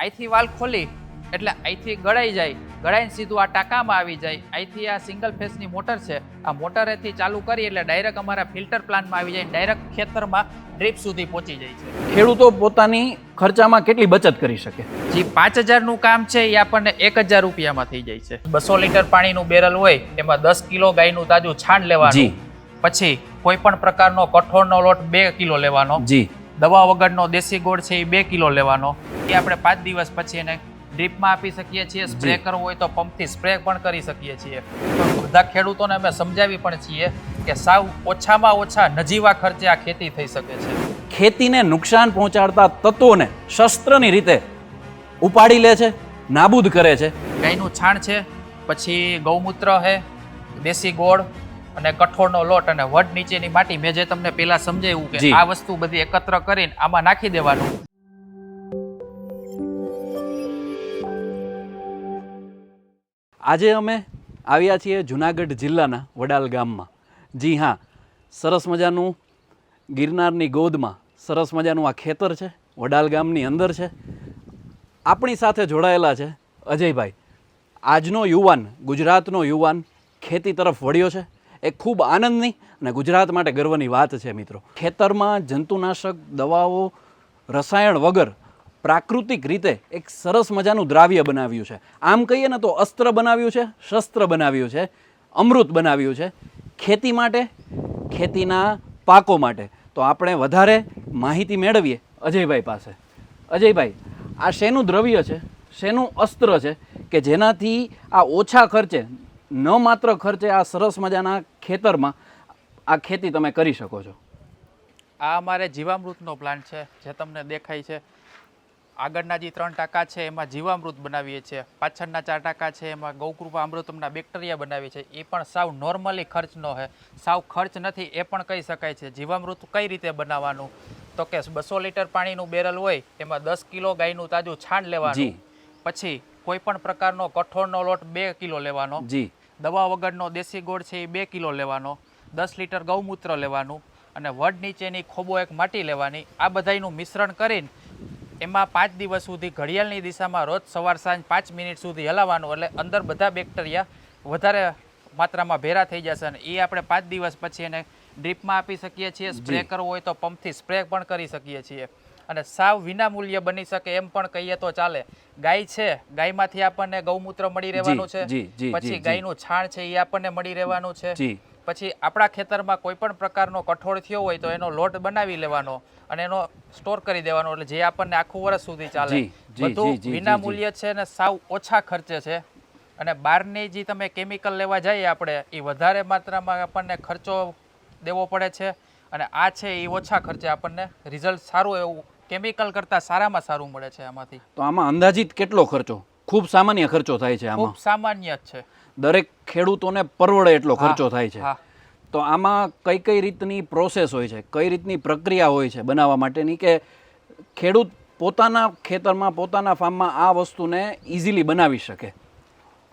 અહીંથી વાલ ખોલી એટલે અહીંથી ગળાઈ જાય, ગળાઈને સીધું આ ટાંકામાં આવી જાય. અહીંથી આ સિંગલ ફેસની મોટર છે, આ મોટરેથી ચાલુ કરી એટલે ડાયરેક્ટ અમારા ફિલ્ટર પ્લાન્ટમાં આવી જાય, ડાયરેક્ટ ખેતરમાં ડ્રીપ સુધી પહોંચી જાય છે. ખેડૂતો પોતાની ખર્ચામાં કેટલી બચત કરી શકે? જે 5000નું કામ છે એ આપણને 1000 રૂપિયામાં થઈ જાય છે. 200 લીટર પાણીનું બેરલ હોય એમાં 10 કિલો ગાયનું તાજું છાણ લેવાનું. પછી કોઈ પણ પ્રકારનો કઠોળનો લોટ 2 કિલો લેવાનો. દવા વગરનો દેશી ગોળ છે એ 2 કિલો લેવાનો. એ આપણે 5 દિવસ પછી એને ડ્રીપમાં આપી શકીએ છીએ. સ્પ્રે કરવો હોય તો પંપથી સ્પ્રે પણ કરી શકીએ છીએ. બધા ખેડૂતોને અમે સમજાવી પણ છીએ કે સાવ ઓછામાં ઓછા નજીવા ખર્ચે આ ખેતી થઈ શકે છે. ખેતીને નુકસાન પહોંચાડતા તત્વોને શસ્ત્રની રીતે ઉપાડી લે છે, નાબૂદ કરે છે. ગાયનું છાણ છે, પછી ગૌમૂત્ર છે, દેશી ગોળ અને કઠોળનો લોટ અને વડ નીચેની માટી. મેં જે તમને પેલા સમજાવ્યું કે આ વસ્તુ બધી એકત્ર કરીને આમાં નાખી દેવાનું. આજે અમે આવ્યા છીએ જુનાગઢ જિલ્લાના વડાલ ગામમાં. જી હા, સરસ મજાનું ગિરનારની ગોદમાં સરસ મજાનું આ ખેતર છે, વડાલ ગામની અંદર છે. આપણી સાથે જોડાયેલા છે અજયભાઈ. આજનો યુવાન, ગુજરાતનો યુવાન ખેતી તરફ વળ્યો છે. એ ખૂબ આનંદની અને ગુજરાત માટે ગર્વની વાત છે મિત્રો. ખેતરમાં જંતુનાશક દવાઓ, રસાયણ વગર પ્રાકૃતિક રીતે એક સરસ મજાનું દ્રાવ્ય બનાવ્યું છે. આમ કહીએ ને તો અસ્ત્ર બનાવ્યું છે, શસ્ત્ર બનાવ્યું છે, અમૃત બનાવ્યું છે ખેતી માટે, ખેતીના પાકો માટે. તો આપણે વધારે માહિતી મેળવીએ અજયભાઈ પાસે. અજયભાઈ, આ શેનું દ્રવ્ય છે, શેનું અસ્ત્ર છે કે જેનાથી આ ઓછા ખર્ચે, ન માત્ર ખર્ચે, આ સરસ મજાના ખેતરમાં આ ખેતી તમે કરી શકો છો? આ અમારે જીવામૃતનો પ્લાન્ટ છે જે તમને દેખાય છે. આગળના જે 3 ટાંકા છે એમાં જીવામૃત બનાવીએ છીએ. પાછળના 4 ટાંકા છે એમાં ગૌકૃપા અમૃતમના બેક્ટેરિયા બનાવીએ છીએ. એ પણ સાવ નોર્મલી ખર્ચનો છે, સાવ ખર્ચ નથી એ પણ કહી શકાય છે. જીવામૃત કઈ રીતે બનાવવાનું તો કે 200 લીટર પાણીનું બેરલ હોય એમાં 10 કિલો ગાયનું તાજું છાણ લેવાનું. પછી કોઈ પણ પ્રકારનો કઠોળનો લોટ 2 કિલો લેવાનો. દવા વગરનો દેશી ગોળ છે એ 2 કિલો લેવાનો. 10 લીટર ગૌમૂત્ર લેવાનું અને વડ નીચેની ખોબો એક માટી લેવાની. આ બધાનું મિશ્રણ કરીને એમાં 5 દિવસ સુધી ઘડિયાળની દિશામાં રોજ સવાર સાંજ 5 મિનિટ સુધી હલાવવાનું. એટલે અંદર બધા બેક્ટેરિયા વધારે માત્રામાં ભેરા થઈ જશે અને એ આપણે 5 દિવસ પછી એને ડ્રીપમાં આપી શકીએ છીએ. સ્પ્રે કરવો હોય તો પંપથી સ્પ્રે પણ કરી શકીએ છીએ. અને સાવ વિના મૂલ્ય બની શકે એમ પણ કહીએ તો ચાલે. ગાય છે, ગાયમાંથી આપણને ગૌમૂત્ર મળી રહેવાનું છે. પછી ગાયનું છાણ છે એ આપણને મળી રહેવાનું છે. પછી આપણા ખેતરમાં કોઈ પણ પ્રકારનો કઠોળ થયો હોય તો એનો લોટ બનાવી લેવાનો અને એનો સ્ટોર કરી દેવાનો. એટલે જે આપણને આખું વર્ષ સુધી ચાલે. બધું વિના મૂલ્ય છે ને સાવ ઓછા ખર્ચે છે. અને બહારની જે તમે કેમિકલ લેવા જઈએ આપણે, એ વધારે માત્રામાં આપણને ખર્ચો દેવો પડે છે. અને આ છે એ ઓછા ખર્ચે આપણને રિઝલ્ટ સારું, એવું કેમિકલ કરતાં સારામાં સારું મળે છે આમાંથી. તો આમાં અંદાજિત કેટલો ખર્ચો? ખૂબ સામાન્ય ખર્ચો થાય છે આમાં? ખૂબ સામાન્ય જ છે. દરેક ખેડૂતોને પરવડે એટલો ખર્ચો થાય છે. તો આમાં કઈ કઈ રીતની પ્રોસેસ હોય છે, કઈ રીતની પ્રક્રિયા હોય છે બનાવવા માટેની કે ખેડૂત પોતાના ખેતરમાં, પોતાના ફાર્મમાં આ વસ્તુને ઇઝીલી બનાવી શકે?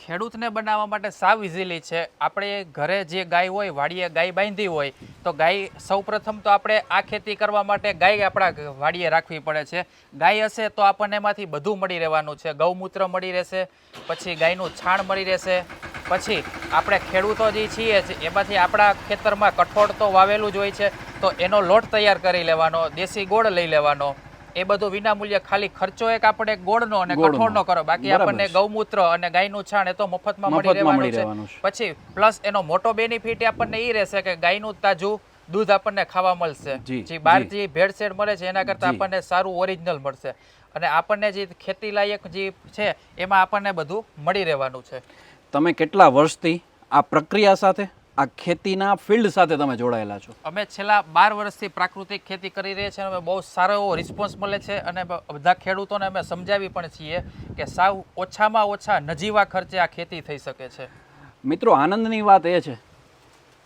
ખેડૂતને બનાવવા માટે સાવ ઇઝીલી છે. આપણે ઘરે જે ગાય હોય, વાડીએ ગાય બાંધી હોય તો ગાય સૌપ્રથમ તો આપણે આ ખેતી કરવા માટે ગાય આપણા વાડીએ રાખવી પડે છે. ગાય હશે તો આપણને એમાંથી બધું મળી રહેવાનું છે. ગૌમૂત્ર મળી રહેશે, પછી ગાયનું છાણ મળી રહેશે. પછી આપણે ખેડૂતો જે છીએ એમાંથી આપણા ખેતરમાં કઠોળ તો વાવેલું જ હોય છે તો એનો લોટ તૈયાર કરી લેવાનો, દેશી ગોળ લઈ લેવાનો. એ બધું વિના મૂલ્ય. ખાલી ખર્ચો એક આપણે ગોળનો અને કઠોળનો કરો, બાકી આપણને ગૌમૂત્ર અને ગાયનું છાણ એ તો મફતમાં મળી રહેવાનું છે. પછી પ્લસ એનો મોટો બેનિફિટ આપણને એ રહેશે કે ગાયનું તાજું દૂધ આપણને ખાવા મળશે. જે બહાર જે ભેળસેળ મળે છે એના કરતાં આપણને સારું ઓરિજિનલ મળશે. અને આપણને જે ખેતી લાયક જે છે એમાં આપણને બધું મળી રહેવાનું છે. તમે કેટલા વર્ષથી આ પ્રક્રિયા સાથે, આ ખેતીના ફિલ્ડ સાથે તમે જોડાયેલા છો? અમે છેલ્લા 12 વર્ષથી પ્રાકૃતિક ખેતી કરી રહ્યા છીએ. અમે બહુ સારો એવો રિસ્પોન્સ મળે છે અને બધા ખેડૂતોને અમે સમજાવી પણ છીએ કે સાવ ઓછામાં ઓછા નજીવા ખર્ચે આ ખેતી થઈ શકે છે. મિત્રો, આનંદની વાત એ છે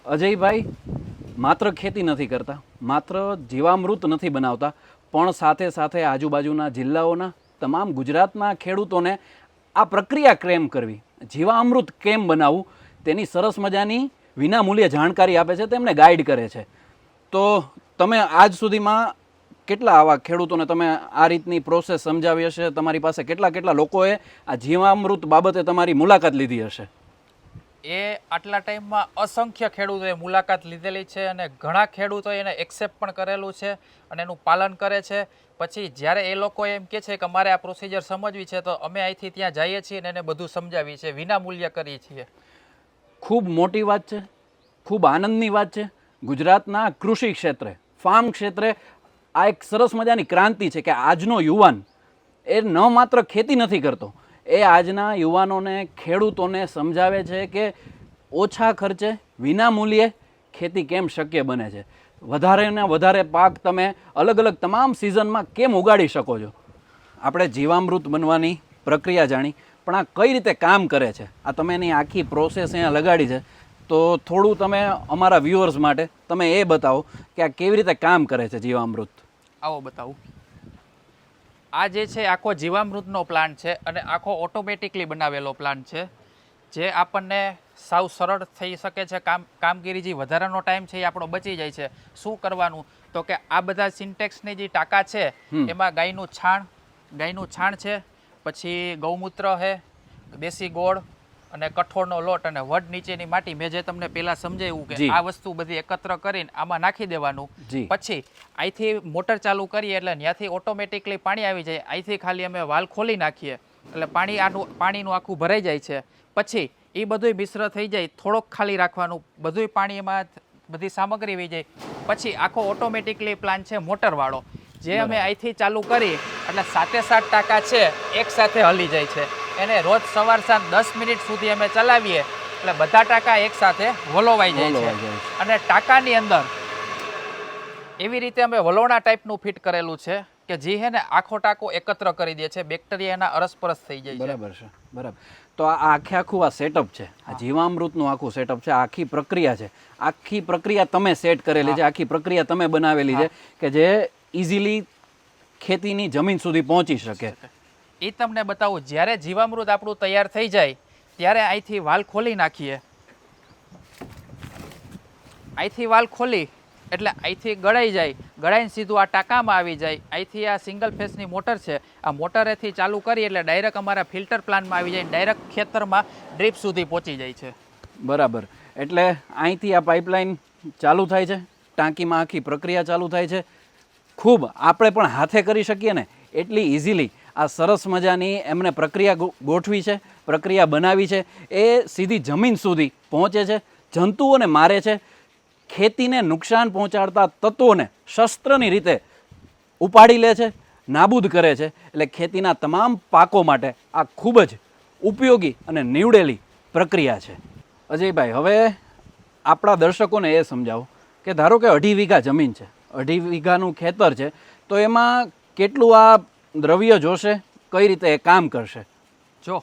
અજયભાઈ માત્ર ખેતી નથી કરતા, માત્ર જીવામૃત નથી બનાવતા, પણ સાથે સાથે આજુબાજુના જિલ્લાઓના, તમામ ગુજરાતના ખેડૂતોને આ પ્રક્રિયા કેમ કરવી, જીવામૃત કેમ બનાવવું, તેની સરસ મજાની વિના મૂલ્યે જાણકારી આપે છે, તેમને ગાઈડ કરે છે. તો તમે આજ સુધીમાં કેટલા આવા ખેડૂતોને તમે આ રીતની પ્રોસેસ સમજાવી હશે? તમારી પાસે કેટલા લોકોએ આ જીવામૃત બાબતે તમારી મુલાકાત લીધી હશે? એ આટલા ટાઈમમાં અસંખ્ય ખેડૂતોએ મુલાકાત લીધેલી છે અને ઘણા ખેડૂતોએ એને એક્સેપ્ટ પણ કરેલું છે અને એનું પાલન કરે છે. પછી જ્યારે એ લોકો એમ કહે છે કે અમારે આ પ્રોસિજર સમજવી છે તો અમે અહીંથી ત્યાં જઈએ છીએ અને એને બધું સમજાવીએ છીએ, વિના મૂલ્ય કરીએ છીએ. ખૂબ મોટી વાત છે, ખૂબ આનંદની વાત છે. ગુજરાતના કૃષિ ક્ષેત્રે, ફાર્મ ક્ષેત્રે આ એક સરસ મજાની ક્રાંતિ છે કે આજનો યુવાન એ ન માત્ર ખેતી નથી કરતો, એ આજના યુવાનોને, ખેડૂતોને સમજાવે છે કે ઓછા ખર્ચે, વિના મૂલ્યે ખેતી કેમ શક્ય બને છે. વધારે ને વધારે પાક તમે અલગ અલગ તમામ સિઝનમાં કેમ ઉગાડી શકો છો. આપણે જીવામૃત બનવાની પ્રક્રિયા જાણી, પણ આ કઈ રીતે કામ કરે છે, આ તમે એની આખી પ્રોસેસ અહીંયા લગાડી છે, તો થોડું તમે અમારા વ્યુઅર્સ માટે તમે એ બતાવો કે આ કેવી રીતે કામ કરે છે જીવામૃત. આવો બતાવું. આ જે છે આખો જીવામૃતનો પ્લાન્ટ છે અને આખો ઓટોમેટિકલી બનાવેલો પ્લાન્ટ છે, જે આપણને સાવ સરળ થઈ શકે છે. કામગીરી જે વધારાનો ટાઈમ છે એ આપણો બચી જાય છે. શું કરવાનું તો કે આ બધા સિન્ટેક્સની જે ટાંકા છે એમાં ગાયનું છાણ છે, પછી ગૌમૂત્ર છે, દેશી ગોળ અને કઠોળનો લોટ અને વડ નીચેની માટી, મેં જે તમને પહેલા સમજાવ્યું કે આ વસ્તુ બધી એકત્ર કરીને આમાં નાખી દેવાનું. પછી અહીંથી મોટર ચાલુ કરીએ એટલે ત્યાંથી ઓટોમેટિકલી પાણી આવી જાય. અહીંથી ખાલી અમે વાલ ખોલી નાખીએ એટલે પાણીનું આખું ભરાઈ જાય છે. પછી એ બધું મિશ્ર થઈ જાય, થોડોક ખાલી રાખવાનું, બધું પાણી એમાં બધી સામગ્રી વહી જાય. પછી આખો ઓટોમેટિકલી પ્લાન છે મોટરવાળો, જે અમે અહીંથી ચાલુ કરી એટલે 7 ટાંકા છે એક સાથે હલી જાય છે. એને રોજ સવાર સાંજ 10 મિનિટ સુધી અમે ચલાવીએ એટલે બધા ટાંકા એક સાથે વલોવાઈ જાય છે. અને ટાંકાની અંદર એવી રીતે અમે વલોણા ટાઈપનું ફિટ કરેલું છે કે જે હે ને આખો ટાંકો એકત્ર કરી દે છે, બેક્ટેરિયા એના અરસપરસ થઈ જાય છે. બરાબર છે, બરાબર. તો આ આખું આ સેટઅપ છે, આ જીવામૃતનું આખું સેટઅપ છે, આખી પ્રક્રિયા છે, આખી પ્રક્રિયા તમે સેટ કરેલી છે, આખી પ્રક્રિયા તમે બનાવેલી છે કે જે ઇઝીલી ખેતીની જમીન સુધી પહોંચી શકે. એ તમને બતાવું. જ્યારે જીવામૃત આપણું તૈયાર થઈ જાય ત્યારે અહીંથી વાલ ખોલી નાખીએ. અહીંથી વાલ ખોલી એટલે અહીંથી ગળાઈ જાય, ગળાઈને સીધું આ ટાંકામાં આવી જાય. અહીંથી આ સિંગલ ફેસની મોટર છે, આ મોટરેથી ચાલુ કરી એટલે ડાયરેક્ટ અમારા ફિલ્ટર પ્લાન્ટમાં આવી જાય, ડાયરેક્ટ ખેતરમાં ડ્રીપ સુધી પહોંચી જાય છે. બરાબર. એટલે અહીંથી આ પાઇપલાઇન ચાલુ થાય છે, ટાંકીમાં આખી પ્રક્રિયા ચાલુ થાય છે. ખૂબ આપણે પણ હાથે કરી શકીએ ને એટલી ઇઝીલી આ સરસ મજાની એમને પ્રક્રિયા ગોઠવી છે, પ્રક્રિયા બનાવી છે. એ સીધી જમીન સુધી પહોંચે છે, જંતુઓને મારે છે, ખેતીને નુકસાન પહોંચાડતા તત્વોને શસ્ત્રની રીતે ઉપાડી લે છે, નાબૂદ કરે છે. એટલે ખેતીના તમામ પાકો માટે આ ખૂબ જ ઉપયોગી અને નીવડેલી પ્રક્રિયા છે. અજયભાઈ, હવે આપણા દર્શકોને એ સમજાવો કે ધારો કે 2.5 વીઘા જમીન છે, 2.5 વીઘાનું ખેતર છે, તો એમાં કેટલું આ દ્રવ્ય જોશે, કઈ રીતે એ કામ કરશે? જો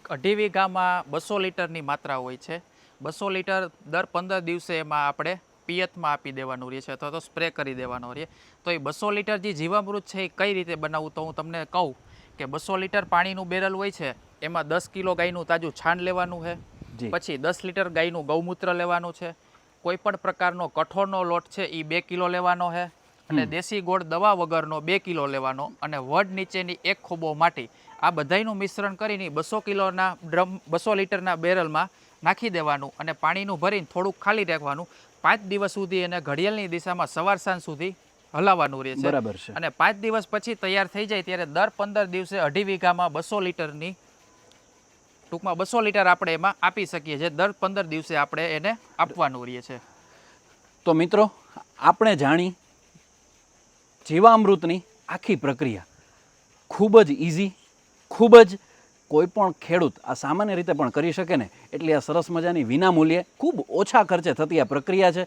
2.5 વીઘામાં 200 લીટરની માત્રા હોય છે. 200 લીટર દર 15 દિવસે એમાં આપણે પિયતમાં આપી દેવાનું રહે છે અથવા તો સ્પ્રે કરી દેવાનો રહે. તો એ 200 લીટર જે જીવામૃત છે એ કઈ રીતે બનાવવું, તો હું તમને કહું કે 200 લીટર પાણીનું બેરલ હોય છે, એમાં 10 કિલો ગાયનું તાજું છાણ લેવાનું છે, પછી 10 લીટર ગાયનું ગૌમૂત્ર લેવાનું છે, કોઈ પણ પ્રકારનો કઠોળનો લોટ છે એ 2 કિલો લેવાનો છે, અને દેશી ગોળ દવા વગરનો 2 કિલો લેવાનો, અને વડ નીચેની 1 ખોબો માટી. આ બધાયનું મિશ્રણ કરીને 200 કિલોના 200 લીટરના બેરલમાં નાખી દેવાનું અને પાણીનું ભરીને થોડુંક ખાલી રાખવાનું. 5 દિવસ સુધી એને ઘડિયાળની દિશામાં સવાર સાંજ સુધી હલાવવાનું રહે છે. બરાબર છે. અને 5 દિવસ પછી તૈયાર થઈ જાય ત્યારે દર 15 દિવસે 2.5 વીઘામાં 200 લીટરની ટૂંકમાં 200 લીટર આપણે એમાં આપી શકીએ છીએ. દર 15 દિવસે આપણે એને આપવાનું રહે છે. તો મિત્રો, આપણે જાણી જીવામૃતની આખી પ્રક્રિયા ખૂબ જ ઇઝી, ખૂબ જ કોઈ પણ ખેડૂત આ સામાન્ય રીતે પણ કરી શકે ને એટલી આ સરસ મજાની વિના મૂલ્યે ખૂબ ઓછા ખર્ચે થતી આ પ્રક્રિયા છે.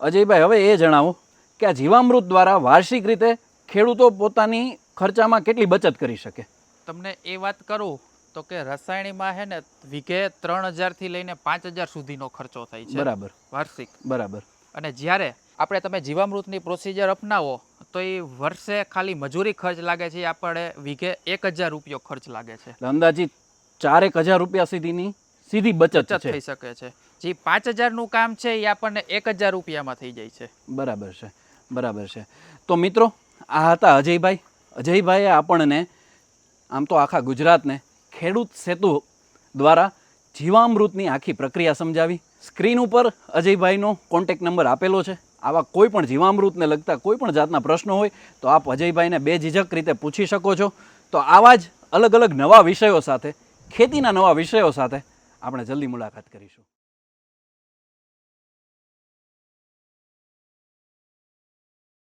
અજયભાઈ, હવે એ જણાવો કે આ જીવામૃત દ્વારા વાર્ષિક રીતે ખેડૂતો પોતાની ખર્ચામાં કેટલી બચત કરી શકે? તમને એ વાત કરું તો કે રસાયણીમાં છે ને વીઘે 3000 થી લઈને 5000 સુધીનો ખર્ચો થાય છે. બરાબર. વાર્ષિક. બરાબર. અને જ્યારે આપણે તમે જીવામૃતની પ્રોસિજર અપનાવો તો એ વર્ષે ખાલી મજૂરી ખર્ચ લાગે છે, આપણે વીઘે 1000 રૂપિયો ખર્ચ લાગે છે. અંદાજિત 4000 રૂપિયા સુધીની સીધી બચત થઈ શકે છે. જે 5000નું કામ છે એ આપણને 1000 રૂપિયામાં થઈ જાય છે. બરાબર છે, બરાબર છે. તો મિત્રો, આ હતા અજયભાઈ. અજયભાઈએ આપણને આમ તો આખા ગુજરાતને ખેડૂત સેતુ દ્વારા જીવામૃતની આખી પ્રક્રિયા સમજાવી. સ્ક્રીન ઉપર અજયભાઈનો કોન્ટેક નંબર આપેલો છે. આવા કોઈ પણ જીવામૃતને લગતા કોઈ પણ જાતના પ્રશ્નો હોય તો આપ અજયભાઈને બેઝિઝક રીતે પૂછી શકો છો. તો આવા જ અલગ અલગ નવા વિષયો સાથે, ખેતીના નવા વિષયો સાથે આપણે જલ્દી મુલાકાત કરીશું.